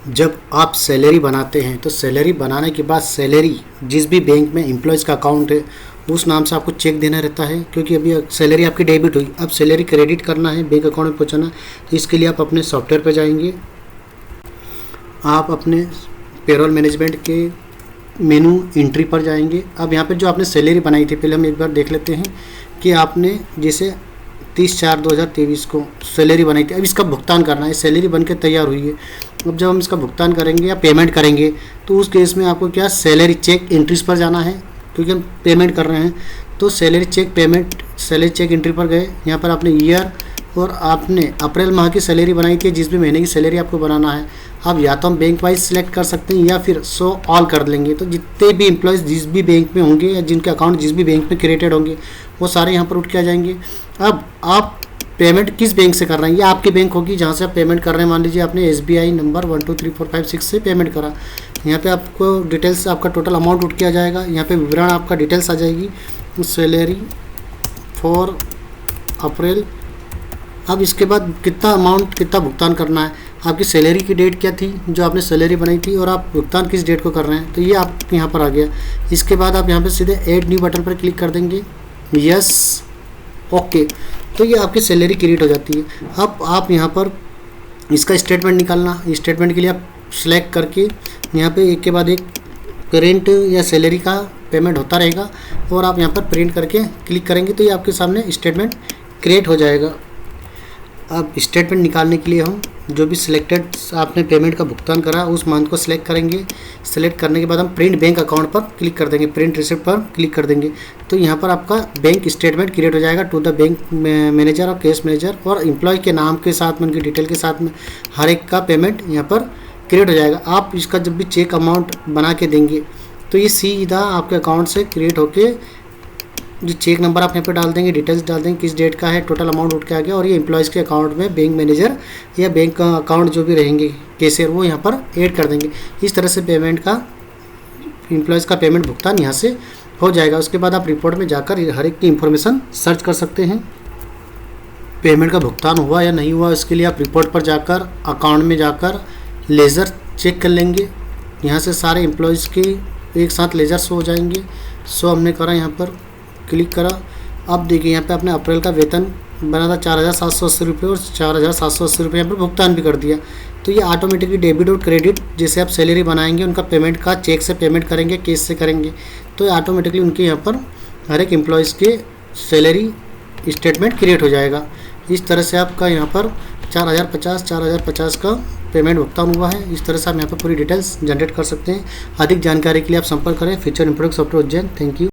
जब आप सैलरी बनाते हैं तो सैलरी बनाने के बाद सैलरी जिस भी बैंक में एम्प्लॉयज़ का अकाउंट है उस नाम से आपको चेक देना रहता है, क्योंकि अभी सैलरी आपकी डेबिट हुई, अब सैलरी क्रेडिट करना है, बैंक अकाउंट में पहुंचाना। तो इसके लिए आप अपने सॉफ्टवेयर पर जाएंगे, आप अपने पेरोल मैनेजमेंट के मेनू एंट्री पर जाएंगे। अब यहाँ पे जो आपने सैलरी बनाई थी, पहले हम एक बार देख लेते हैं कि आपने जैसे 30/4/2023 को सैलरी बनाई थी। अब इसका भुगतान करना है, सैलरी बन के तैयार हुई है। अब जब हम इसका भुगतान करेंगे या पेमेंट करेंगे तो उस केस में आपको क्या सैलरी चेक एंट्रीज पर जाना है, क्योंकि हम पेमेंट कर रहे हैं। तो सैलरी चेक एंट्री पर गए, यहाँ पर आपने ईयर और आपने अप्रैल माह की सैलरी बनाई थी, जिस भी महीने की सैलरी आपको बनाना है। अब या तो हम बैंक वाइज सिलेक्ट कर सकते हैं या फिर शो ऑल कर लेंगे। तो जितने भी एम्प्लॉयज़ जिस भी बैंक में होंगे या जिनके अकाउंट जिस भी बैंक में क्रिएटेड होंगे वो सारे यहाँ पर उठ के आ जाएंगे। अब आप पेमेंट किस बैंक से कर रहे हैं, ये आपकी बैंक होगी जहाँ से आप पेमेंट कर रहे हैं। मान लीजिए आपने SBI नंबर 123456 से पेमेंट करा, यहाँ पे आपको डिटेल्स आपका टोटल अमाउंट उठ के आ जाएगा। यहाँ पे विवरण आपका डिटेल्स आ जाएगी, सैलरी फॉर अप्रैल। अब इसके बाद कितना भुगतान करना है, आपकी सैलरी की डेट क्या थी जो आपने सैलरी बनाई थी और आप भुगतान किस डेट को कर रहे हैं, तो ये आप यहाँ पर आ गया। इसके बाद आप यहाँ पे सीधे ऐड न्यू बटन पर क्लिक कर देंगे, यस ओके, तो ये आपकी सैलरी क्रिएट हो जाती है। अब आप यहाँ पर इसका स्टेटमेंट निकालना, स्टेटमेंट के लिए आप सिलेक्ट करके यहाँ पे एक के बाद एक प्रिंट या सैलरी का पेमेंट होता रहेगा और आप यहाँ पर प्रिंट करके क्लिक करेंगे तो ये आपके सामने स्टेटमेंट क्रिएट हो जाएगा। अब स्टेटमेंट निकालने के लिए हम जो भी सिलेक्टेड आपने पेमेंट का भुगतान करा उस मंथ को सिलेक्ट करेंगे। सिलेक्ट करने के बाद हम प्रिंट बैंक अकाउंट पर क्लिक कर देंगे, प्रिंट रिसिप्ट पर क्लिक कर देंगे। तो यहाँ पर आपका बैंक स्टेटमेंट क्रिएट हो जाएगा टू द बैंक मैनेजर और केस मैनेजर, और एम्प्लॉय के नाम के साथ में उनकी डिटेल के साथ में हर एक का पेमेंट यहाँ पर क्रिएट हो जाएगा। आप इसका जब भी चेक अमाउंट बना के देंगे तो ये सीधा आपके अकाउंट से क्रिएट होके जो चेक नंबर आप यहाँ पे डाल देंगे, डिटेल्स डाल देंगे, किस डेट का है, टोटल अमाउंट उठ के आ गया और ये एम्प्लॉयज़ के अकाउंट में बैंक मैनेजर या बैंक का अकाउंट जो भी रहेंगे कैशियर वो यहाँ पर ऐड कर देंगे। इस तरह से पेमेंट का एम्प्लॉयज़ का पेमेंट भुगतान यहाँ से हो जाएगा। उसके बाद आप रिपोर्ट में जाकर हर एक की इन्फॉर्मेशन सर्च कर सकते हैं, पेमेंट का भुगतान हुआ या नहीं हुआ। इसके लिए आप रिपोर्ट पर जाकर अकाउंट में जाकर लेज़र चेक कर लेंगे। यहाँ से सारे एम्प्लॉयज़ के एक साथ लेज़र शो हो जाएंगे। सो हमने करा, यहाँ पर क्लिक करा। अब देखिए यहाँ पे आपने अप्रैल का वेतन बना था 4780 रुपये और 4780 रुपये यहाँ पर भुगतान भी कर दिया। तो ये ऑटोमेटिकली डेबिट और क्रेडिट जैसे आप सैलरी बनाएंगे उनका पेमेंट का चेक से पेमेंट करेंगे, कैश से करेंगे, तो ये ऑटोमेटिकली उनके यहाँ पर हर एक एम्प्लॉयज़ के सैलरी स्टेटमेंट क्रिएट हो जाएगा। इस तरह से आपका यहाँ पर 4050 का पेमेंट भुगतान हुआ है। इस तरह से आप यहाँ पर पूरी डिटेल्स जनरेट कर सकते हैं। अधिक जानकारी के लिए आप संपर्क करें future improve software Ujjain. Thank you.